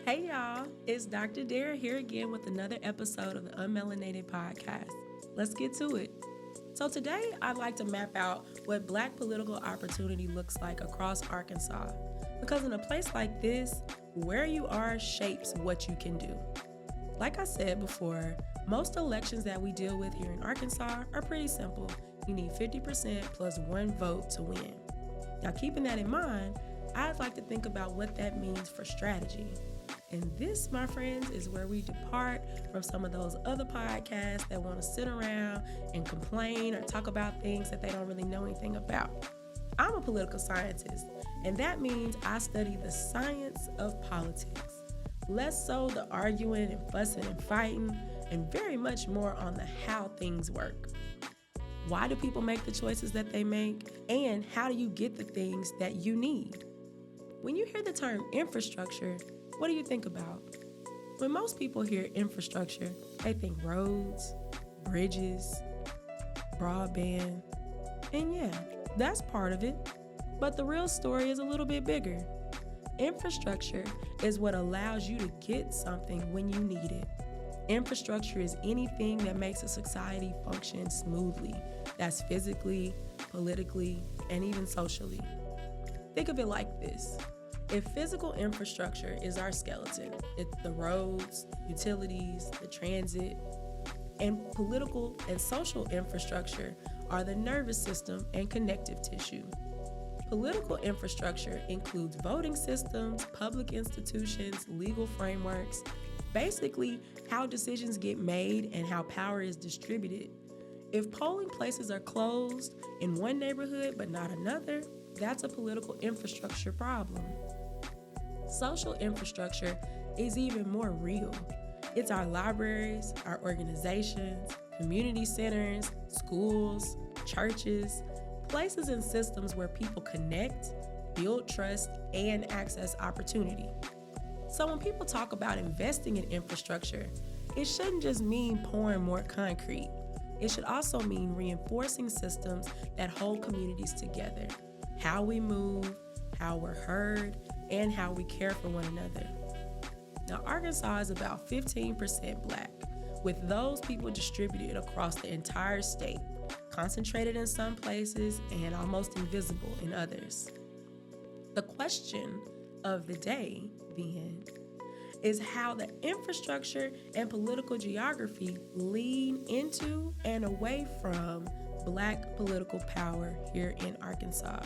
Hey y'all, it's Dr. Dara here again with another episode of the UnMelanated Podcast. Let's get to it. So today I'd like to map out what Black political opportunity looks like across Arkansas. Because in a place like this, where you are shapes what you can do. Like I said before, most elections that we deal with here in Arkansas are pretty simple. You need 50% plus one vote to win. Now keeping that in mind, I'd like to think about what that means for strategy. And this, my friends, is where we depart from some of those other podcasts that want to sit around and complain or talk about things that they don't really know anything about. I'm a political scientist, and that means I study the science of politics. Less so the arguing and fussing and fighting, and very much more on the how things work. Why do people make the choices that they make? And how do you get the things that you need? When you hear the term infrastructure, what do you think about? When most people hear infrastructure, they think roads, bridges, broadband, and yeah, that's part of it. But the real story is a little bit bigger. Infrastructure is what allows you to get something when you need it. Infrastructure is anything that makes a society function smoothly. That's physically, politically, and even socially. Think of it like this. If physical infrastructure is our skeleton, it's the roads, utilities, the transit, and political and social infrastructure are the nervous system and connective tissue. Political infrastructure includes voting systems, public institutions, legal frameworks, basically how decisions get made and how power is distributed. If polling places are closed in one neighborhood but not another, that's a political infrastructure problem. Social infrastructure is even more real. It's our libraries, our organizations, community centers, schools, churches, places and systems where people connect, build trust, and access opportunity. So when people talk about investing in infrastructure, it shouldn't just mean pouring more concrete. It should also mean reinforcing systems that hold communities together. How we move, how we're heard, and how we care for one another. Now, Arkansas is about 15% Black, with those people distributed across the entire state, concentrated in some places and almost invisible in others. The question of the day, then, is how the infrastructure and political geography lean into and away from Black political power here in Arkansas.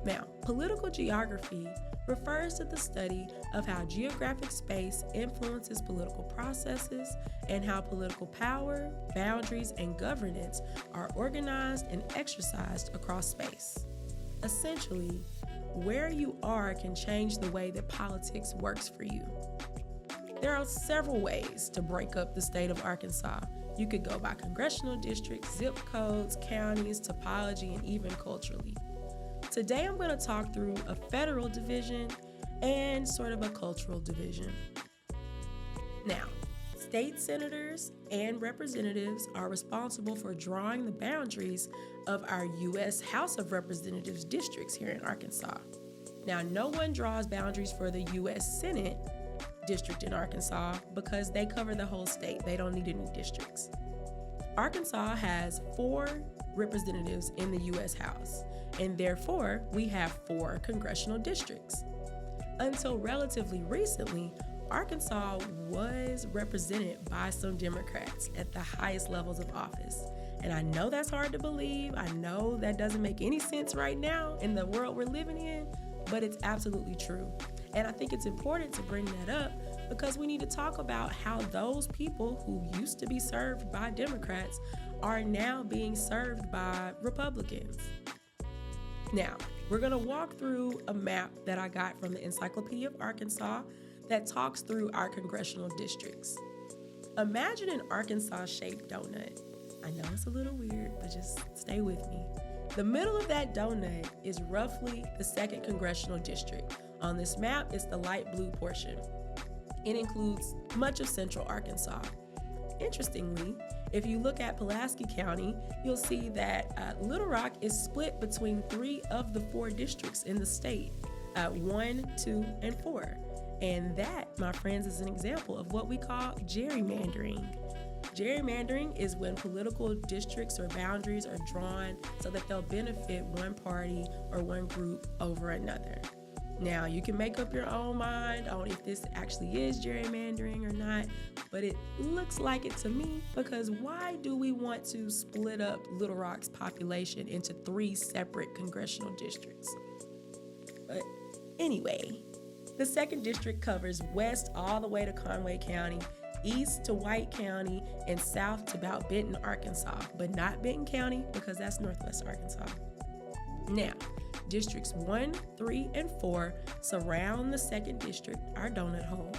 Now, political geography refers to the study of how geographic space influences political processes and how political power, boundaries, and governance are organized and exercised across space. Essentially, where you are can change the way that politics works for you. There are several ways to break up the state of Arkansas. You could go by congressional districts, zip codes, counties, topology, and even culturally. Today, I'm going to talk through a federal division and sort of a cultural division. Now, state senators and representatives are responsible for drawing the boundaries of our U.S. House of Representatives districts here in Arkansas. Now, no one draws boundaries for the U.S. Senate district in Arkansas because they cover the whole state. They don't need any districts. Arkansas has 4 representatives in the U.S. House, and therefore we have 4 congressional districts. Until relatively recently, Arkansas was represented by some Democrats at the highest levels of office. And I know that's hard to believe. I know that doesn't make any sense right now in the world we're living in, but it's absolutely true. And I think it's important to bring that up because we need to talk about how those people who used to be served by Democrats are now being served by Republicans. Now, we're going to walk through a map that I got from the Encyclopedia of Arkansas that talks through our congressional districts. Imagine an Arkansas-shaped donut. I know it's a little weird, but just stay with me. The middle of that donut is roughly the 2nd congressional district. On this map, it's the light blue portion. It includes much of central Arkansas. Interestingly, if you look at Pulaski County, you'll see that Little Rock is split between 3 of the 4 districts in the state, 1, 2, and 4. And that, my friends, is an example of what we call gerrymandering. Gerrymandering is when political districts or boundaries are drawn so that they'll benefit one party or one group over another. Now, you can make up your own mind on if this actually is gerrymandering or not, but it looks like it to me, because why do we want to split up Little Rock's population into 3 separate congressional districts? But anyway, the 2nd district covers west all the way to Conway County, east to White County, and south to about Benton, Arkansas, but not Benton County because that's northwest Arkansas. Now, Districts 1, 3, and 4 surround the 2nd district, our donut hole.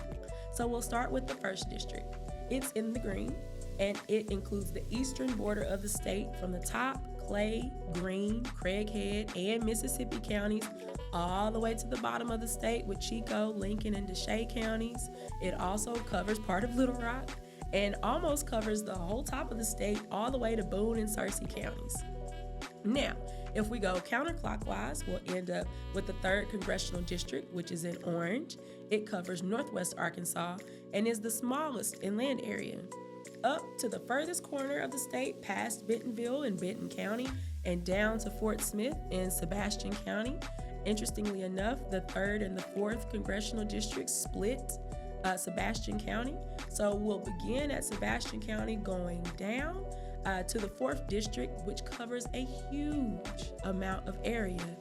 So we'll start with the 1st district. It's in the green, and it includes the eastern border of the state from the top, Clay, Greene, Craighead, and Mississippi counties, all the way to the bottom of the state with Chico, Lincoln, and Deshay counties. It also covers part of Little Rock and almost covers the whole top of the state all the way to Boone and Searcy counties. Now, if we go counterclockwise, we'll end up with the 3rd congressional district, which is in orange. It covers northwest Arkansas and is the smallest in land area. Up to the furthest corner of the state, past Bentonville in Benton County, and down to Fort Smith in Sebastian County. Interestingly enough, the 3rd and the 4th congressional districts split Sebastian County. So we'll begin at Sebastian County going down to the 4th district, which covers a huge amount of area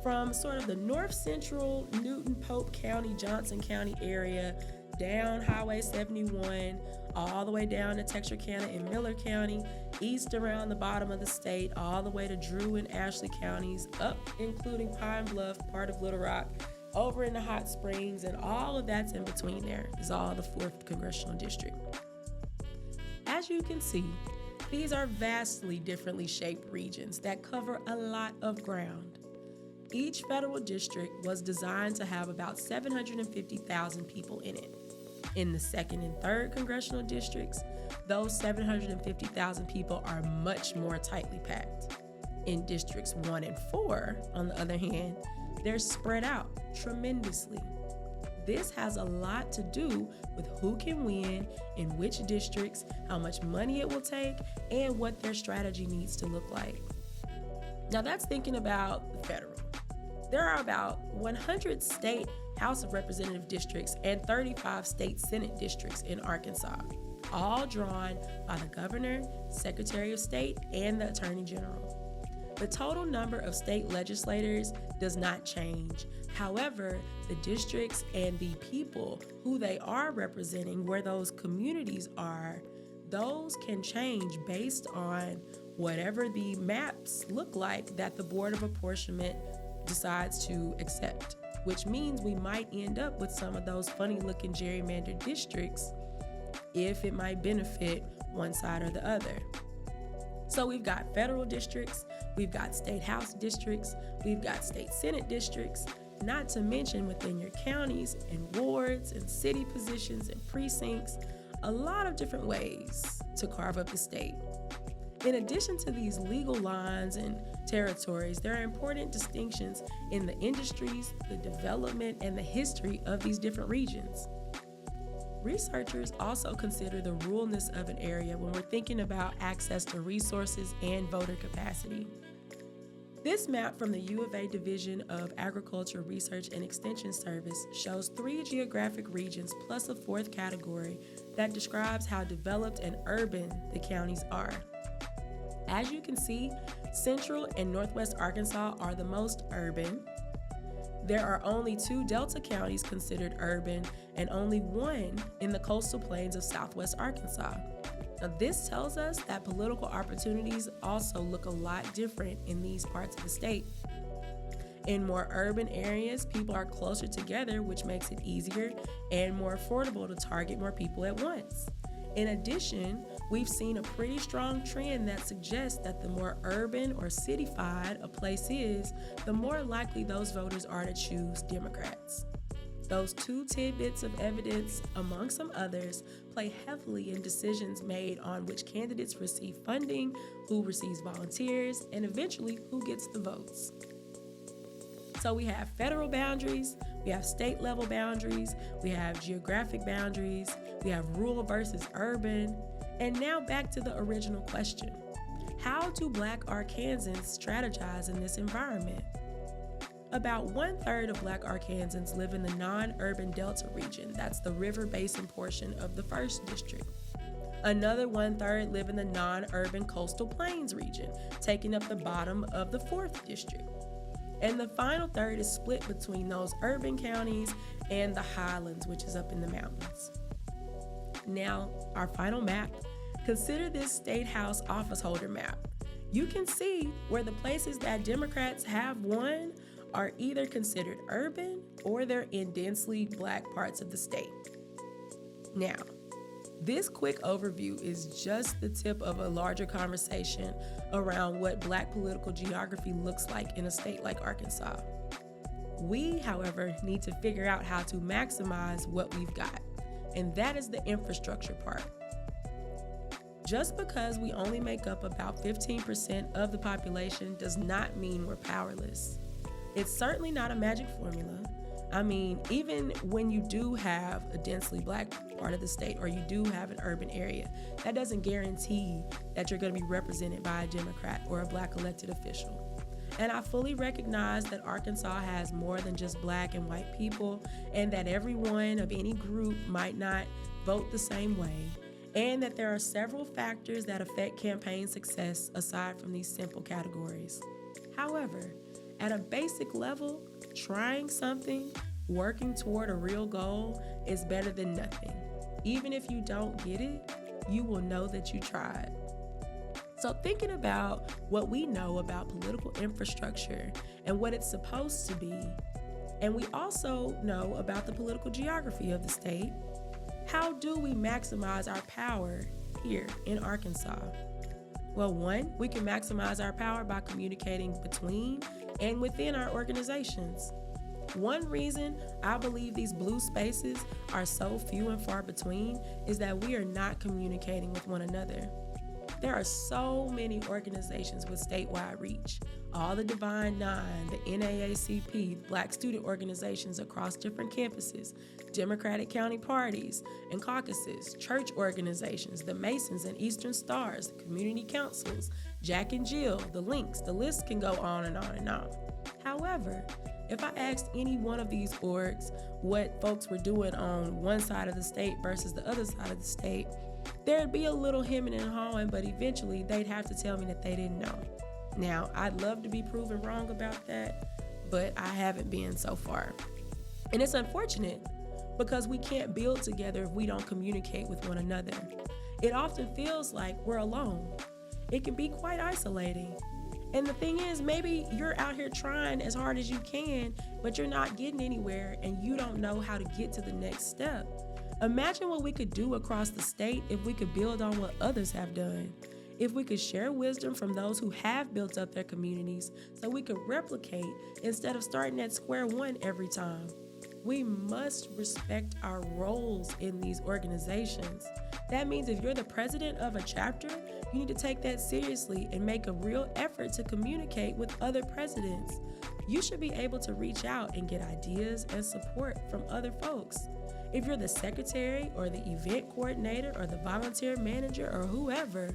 from sort of the north central Newton, Pope County, Johnson County area, down Highway 71, all the way down to Texarkana and Miller County, east around the bottom of the state, all the way to Drew and Ashley counties, up including Pine Bluff, part of Little Rock, over into Hot Springs, and all of that's in between there is all the 4th congressional district. As you can see, these are vastly differently shaped regions that cover a lot of ground. Each federal district was designed to have about 750,000 people in it. In the 2nd and 3rd congressional districts, those 750,000 people are much more tightly packed. In districts 1 and 4, on the other hand, they're spread out tremendously. This has a lot to do with who can win in which districts, how much money it will take, and what their strategy needs to look like. Now that's thinking about the federal. There are about 100 state House of Representative districts and 35 state Senate districts in Arkansas, all drawn by the governor, secretary of state, and the attorney general. The total number of state legislators does not change. However, the districts and the people who they are representing, where those communities are, those can change based on whatever the maps look like that the Board of Apportionment decides to accept, which means we might end up with some of those funny-looking gerrymandered districts if it might benefit one side or the other. So we've got federal districts, we've got state house districts, we've got state senate districts, not to mention within your counties and wards and city positions and precincts, a lot of different ways to carve up the state. In addition to these legal lines and territories, there are important distinctions in the industries, the development, and the history of these different regions. Researchers also consider the ruralness of an area when we're thinking about access to resources and voter capacity. This map from the U of A Division of Agriculture Research and Extension Service shows 3 geographic regions plus a 4th category that describes how developed and urban the counties are. As you can see, Central and Northwest Arkansas are the most urban. There are only 2 Delta counties considered urban and only 1 in the coastal plains of Southwest Arkansas. Now, this tells us that political opportunities also look a lot different in these parts of the state. In more urban areas, people are closer together, which makes it easier and more affordable to target more people at once. In addition, we've seen a pretty strong trend that suggests that the more urban or cityfied a place is, the more likely those voters are to choose Democrats. Those 2 tidbits of evidence, among some others, play heavily in decisions made on which candidates receive funding, who receives volunteers, and eventually who gets the votes. So we have federal boundaries, we have state level boundaries, we have geographic boundaries, we have rural versus urban. And now back to the original question. How do Black Arkansans strategize in this environment? About 1/3 of Black Arkansans live in the non-urban Delta region. That's the river basin portion of the 1st District. Another 1/3 live in the non-urban coastal plains region, taking up the bottom of the 4th District. And the final third is split between those urban counties and the highlands, which is up in the mountains. Now, our final map. Consider this State House office holder map. You can see where the places that Democrats have won are either considered urban or they're in densely Black parts of the state. Now, this quick overview is just the tip of a larger conversation around what Black political geography looks like in a state like Arkansas. We, however, need to figure out how to maximize what we've got, and that is the infrastructure part. Just because we only make up about 15% of the population does not mean we're powerless. It's certainly not a magic formula. I mean, even when you do have a densely Black part of the state or you do have an urban area, that doesn't guarantee that you're going to be represented by a Democrat or a Black elected official. And I fully recognize that Arkansas has more than just Black and white people, and that everyone of any group might not vote the same way, and that there are several factors that affect campaign success aside from these simple categories. However, at a basic level, trying something, working toward a real goal is better than nothing. Even if you don't get it, you will know that you tried. So thinking about what we know about political infrastructure and what it's supposed to be, and we also know about the political geography of the state, how do we maximize our power here in Arkansas? Well, one, we can maximize our power by communicating between and within our organizations. One reason I believe these blue spaces are so few and far between is that we are not communicating with one another. There are so many organizations with statewide reach. All the Divine Nine, the NAACP, Black student organizations across different campuses, Democratic county parties and caucuses, church organizations, the Masons and Eastern Stars, the community councils, Jack and Jill, the Links, the list can go on and on and on. However, if I asked any one of these orgs what folks were doing on one side of the state versus the other side of the state, there'd be a little hemming and hawing, but eventually they'd have to tell me that they didn't know. Now, I'd love to be proven wrong about that, but I haven't been so far. And it's unfortunate because we can't build together if we don't communicate with one another. It often feels like we're alone. It can be quite isolating. And the thing is, maybe you're out here trying as hard as you can, but you're not getting anywhere and you don't know how to get to the next step. Imagine what we could do across the state if we could build on what others have done. If we could share wisdom from those who have built up their communities so we could replicate instead of starting at square one every time. We must respect our roles in these organizations. That means if you're the president of a chapter, you need to take that seriously and make a real effort to communicate with other presidents. You should be able to reach out and get ideas and support from other folks. If you're the secretary or the event coordinator or the volunteer manager or whoever,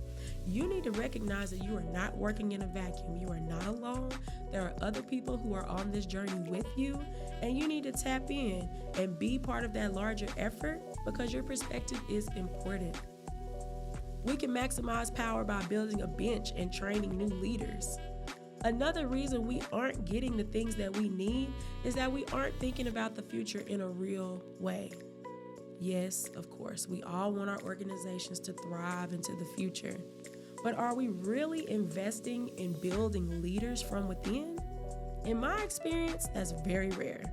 you need to recognize that you are not working in a vacuum. You are not alone. There are other people who are on this journey with you, and you need to tap in and be part of that larger effort because your perspective is important. We can maximize power by building a bench and training new leaders. Another reason we aren't getting the things that we need is that we aren't thinking about the future in a real way. Yes, of course, we all want our organizations to thrive into the future. But are we really investing in building leaders from within? In my experience, that's very rare.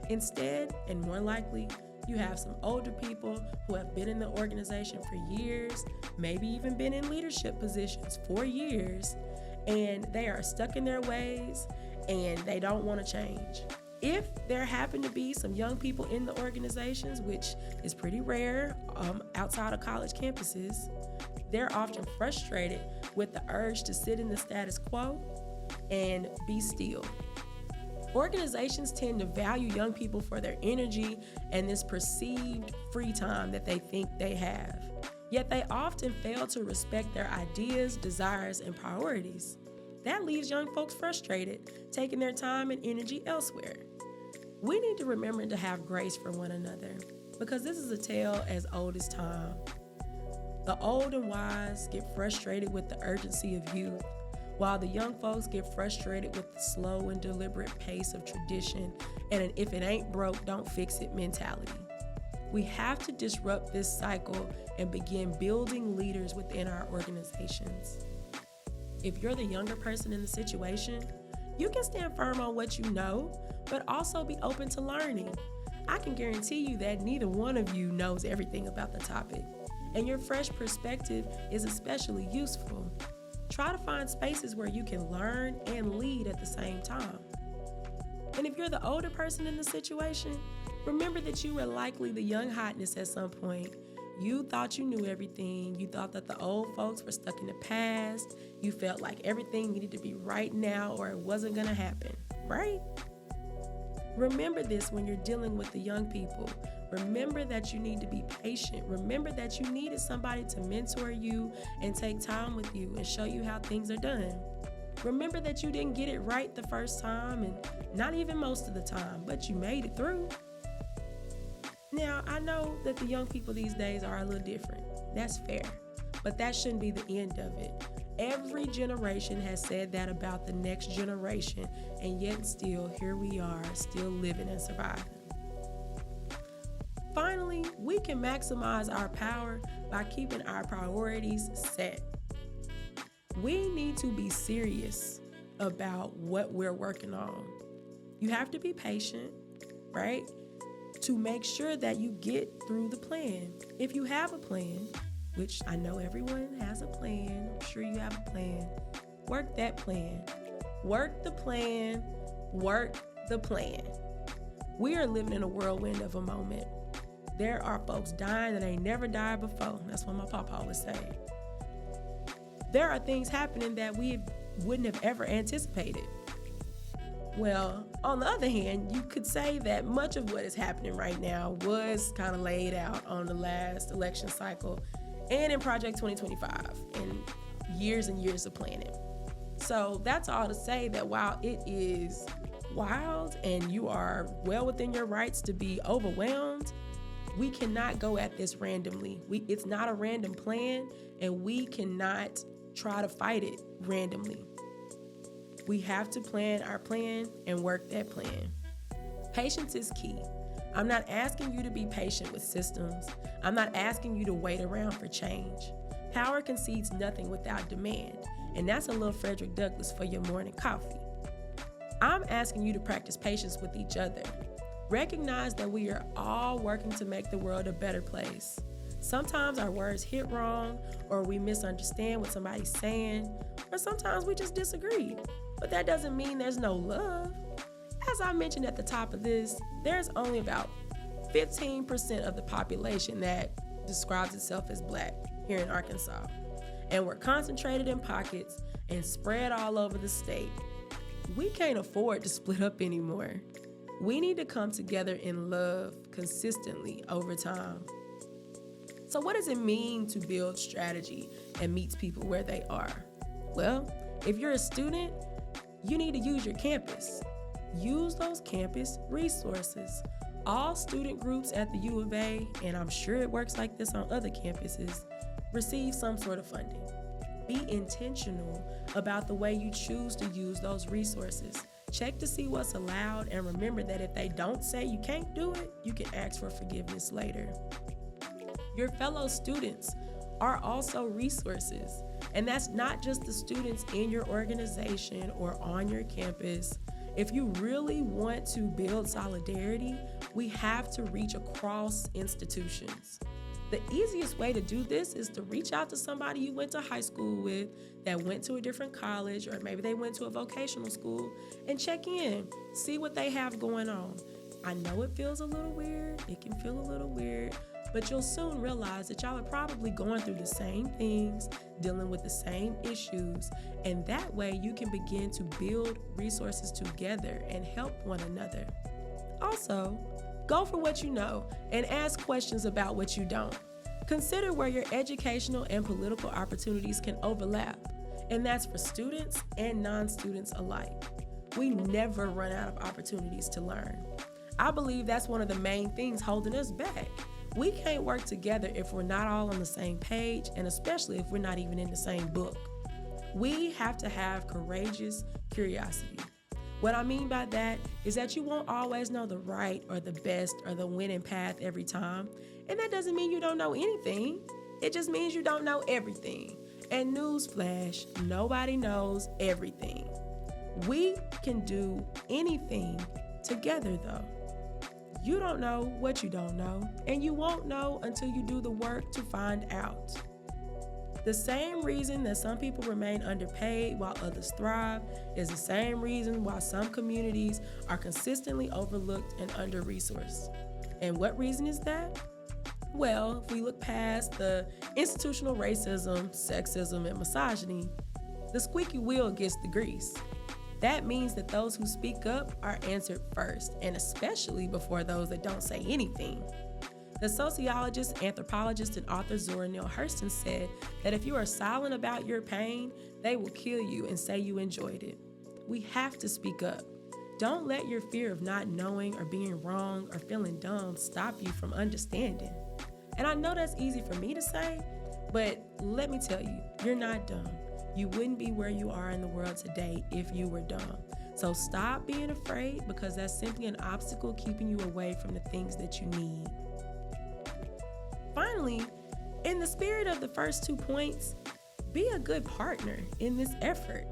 Instead, and more likely, you have some older people who have been in the organization for years, maybe even been in leadership positions for years, and they are stuck in their ways and they don't want to change. If there happen to be some young people in the organizations, which is pretty rare outside of college campuses, they're often frustrated with the urge to sit in the status quo and be still. Organizations tend to value young people for their energy and this perceived free time that they think they have. Yet they often fail to respect their ideas, desires, and priorities. That leaves young folks frustrated, taking their time and energy elsewhere. We need to remember to have grace for one another, because this is a tale as old as time. The old and wise get frustrated with the urgency of youth, while the young folks get frustrated with the slow and deliberate pace of tradition and an if it ain't broke, don't fix it mentality. We have to disrupt this cycle and begin building leaders within our organizations. If you're the younger person in the situation, you can stand firm on what you know, but also be open to learning. I can guarantee you that neither one of you knows everything about the topic, and your fresh perspective is especially useful. Try to find spaces where you can learn and lead at the same time. And if you're the older person in the situation, remember that you were likely the young hotness at some point. You thought you knew everything. You thought that the old folks were stuck in the past. You felt like everything needed to be right now or it wasn't going to happen, right? Remember this when you're dealing with the young people. Remember that you need to be patient. Remember that you needed somebody to mentor you and take time with you and show you how things are done. Remember that you didn't get it right the first time and not even most of the time, but you made it through. Now, I know that the young people these days are a little different. That's fair, but that shouldn't be the end of it. Every generation has said that about the next generation, and yet still, here we are, still living and surviving. Finally, we can maximize our power by keeping our priorities set. We need to be serious about what we're working on. You have to be patient, right? To make sure that you get through the plan. If you have a plan, which I know everyone has a plan, I'm sure you have a plan, work that plan. Work the plan, work the plan. We are living in a whirlwind of a moment. There are folks dying that ain't never died before. That's what my papa would say. There are things happening that we wouldn't have ever anticipated. Well, on the other hand, you could say that much of what is happening right now was kind of laid out on the last election cycle and in Project 2025 and years of planning. So that's all to say that while it is wild and you are well within your rights to be overwhelmed, we cannot go at this randomly. It's not a random plan, and we cannot try to fight it randomly. We have to plan our plan and work that plan. Patience is key. I'm not asking you to be patient with systems. I'm not asking you to wait around for change. Power concedes nothing without demand, and that's a little Frederick Douglass for your morning coffee. I'm asking you to practice patience with each other. Recognize that we are all working to make the world a better place. Sometimes our words hit wrong, or we misunderstand what somebody's saying, or sometimes we just disagree. But that doesn't mean there's no love. As I mentioned at the top of this, there's only about 15% of the population that describes itself as Black here in Arkansas. And we're concentrated in pockets and spread all over the state. We can't afford to split up anymore. We need to come together in love consistently over time. So what does it mean to build strategy and meet people where they are? Well, if you're a student, you need to use your campus. Use those campus resources. All student groups at the U of A, and I'm sure it works like this on other campuses, receive some sort of funding. Be intentional about the way you choose to use those resources. Check to see what's allowed, and remember that if they don't say you can't do it, you can ask for forgiveness later. Your fellow students are also resources, and that's not just the students in your organization or on your campus. If you really want to build solidarity, we have to reach across institutions. The easiest way to do this is to reach out to somebody you went to high school with that went to a different college, or maybe they went to a vocational school, and check in, see what they have going on. I know it feels a little weird. It can feel a little weird, but you'll soon realize that y'all are probably going through the same things, dealing with the same issues, and that way you can begin to build resources together and help one another. Also, go for what you know and ask questions about what you don't. Consider where your educational and political opportunities can overlap, and that's for students and non-students alike. We never run out of opportunities to learn. I believe that's one of the main things holding us back. We can't work together if we're not all on the same page, and especially if we're not even in the same book. We have to have courageous curiosity. What I mean by that is that you won't always know the right or the best or the winning path every time. And that doesn't mean you don't know anything. It just means you don't know everything. And newsflash, nobody knows everything. We can do anything together though. You don't know what you don't know, and you won't know until you do the work to find out. The same reason that some people remain underpaid while others thrive is the same reason why some communities are consistently overlooked and under-resourced. And what reason is that? Well, if we look past the institutional racism, sexism, and misogyny, the squeaky wheel gets the grease. That means that those who speak up are answered first, and especially before those that don't say anything. The sociologist, anthropologist, and author Zora Neale Hurston said that if you are silent about your pain, they will kill you and say you enjoyed it. We have to speak up. Don't let your fear of not knowing or being wrong or feeling dumb stop you from understanding. And I know that's easy for me to say, but let me tell you, you're not dumb. You wouldn't be where you are in the world today if you were dumb. So stop being afraid, because that's simply an obstacle keeping you away from the things that you need. Finally, in the spirit of the first 2 points, be a good partner in this effort.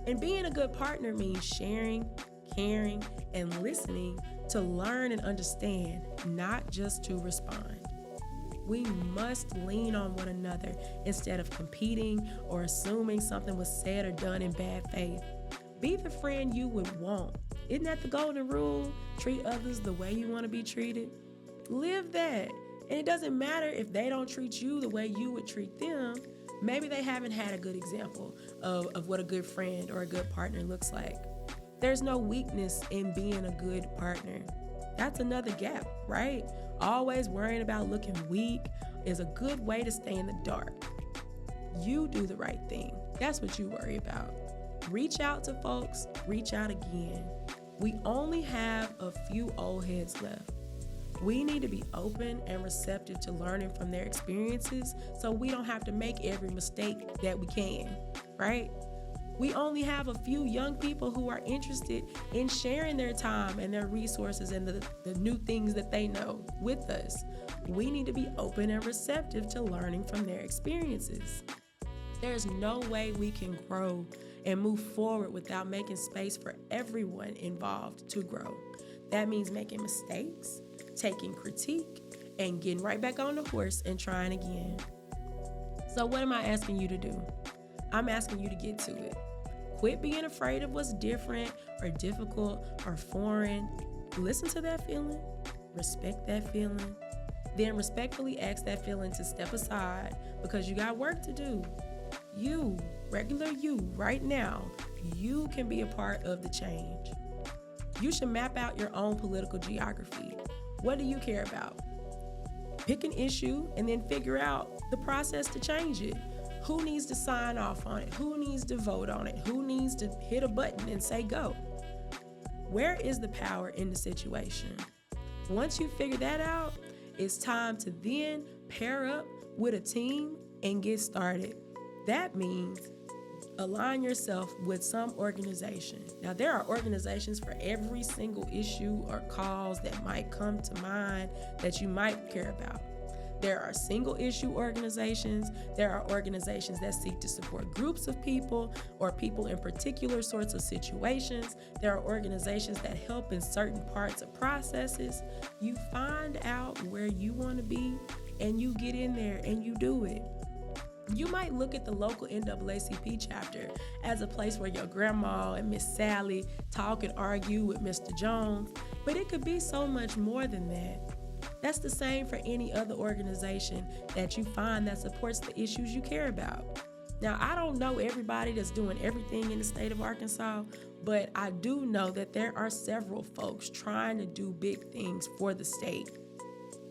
And being a good partner means sharing, caring, and listening to learn and understand, not just to respond. We must lean on one another instead of competing or assuming something was said or done in bad faith. Be the friend you would want. Isn't that the golden rule? Treat others the way you want to be treated. Live that. And it doesn't matter if they don't treat you the way you would treat them. Maybe they haven't had a good example of what a good friend or a good partner looks like. There's no weakness in being a good partner. That's another gap, right? Always worrying about looking weak is a good way to stay in the dark. You do the right thing. That's what you worry about. Reach out to folks, reach out again. We only have a few old heads left. We need to be open and receptive to learning from their experiences so we don't have to make every mistake that we can, right? We only have a few young people who are interested in sharing their time and their resources and the new things that they know with us. We need to be open and receptive to learning from their experiences. There's no way we can grow and move forward without making space for everyone involved to grow. That means making mistakes, taking critique, and getting right back on the horse and trying again. So what am I asking you to do? I'm asking you to get to it. Quit being afraid of what's different or difficult or foreign. Listen to that feeling, respect that feeling, then respectfully ask that feeling to step aside because you got work to do. You, regular you, right now, you can be a part of the change. You should map out your own political geography. What do you care about? Pick an issue and then figure out the process to change it. Who needs to sign off on it? Who needs to vote on it? Who needs to hit a button and say go? Where is the power in the situation? Once you figure that out, it's time to then pair up with a team and get started. That means align yourself with some organization. Now, there are organizations for every single issue or cause that might come to mind that you might care about. There are single issue organizations. There are organizations that seek to support groups of people or people in particular sorts of situations. There are organizations that help in certain parts of processes. You find out where you want to be and you get in there and you do it. You might look at the local NAACP chapter as a place where your grandma and Miss Sally talk and argue with Mr. Jones, but it could be so much more than that. That's the same for any other organization that you find that supports the issues you care about. Now, I don't know everybody that's doing everything in the state of Arkansas, but I do know that there are several folks trying to do big things for the state.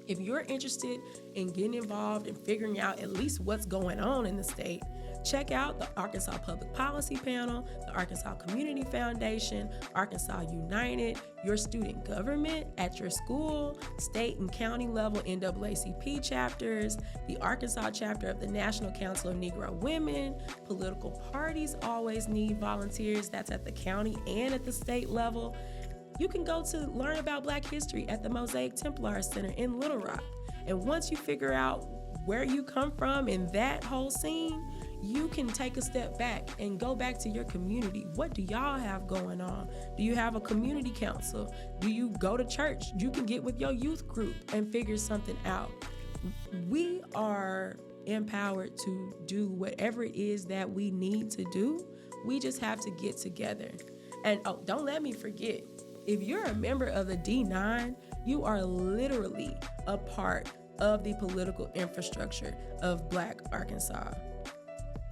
If you're interested in getting involved and figuring out at least what's going on in the state, check out the Arkansas Public Policy Panel, the Arkansas Community Foundation, Arkansas United, your student government at your school, state and county level NAACP chapters, the Arkansas chapter of the National Council of Negro Women. Political parties always need volunteers. That's at the county and at the state level. You can go to learn about Black history at the Mosaic Templar Center in Little Rock. And once you figure out where you come from in that whole scene, you can take a step back and go back to your community. What do y'all have going on? Do you have a community council? Do you go to church? You can get with your youth group and figure something out. We are empowered to do whatever it is that we need to do. We just have to get together. And don't let me forget, if you're a member of the D9, you are literally a part of the political infrastructure of Black Arkansas.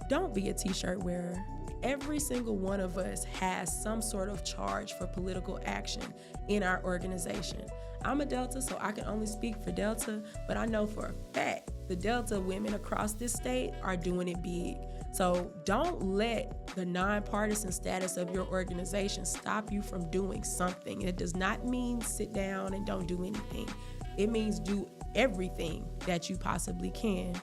Don't be a t-shirt wearer. Every single one of us has some sort of charge for political action in our organization. I'm a Delta, so I can only speak for Delta, but I know for a fact the Delta women across this state are doing it big. So don't let the nonpartisan status of your organization stop you from doing something. It does not mean sit down and don't do anything. It means do everything that you possibly can.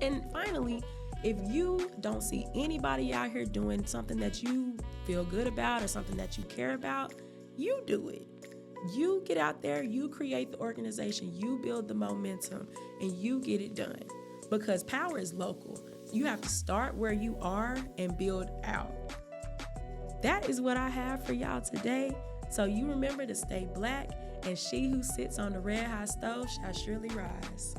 And finally, if you don't see anybody out here doing something that you feel good about or something that you care about, you do it. You get out there, you create the organization, you build the momentum, and you get it done. Because power is local. You have to start where you are and build out. That is what I have for y'all today. So you remember to stay Black, and she who sits on the red hot stove shall surely rise.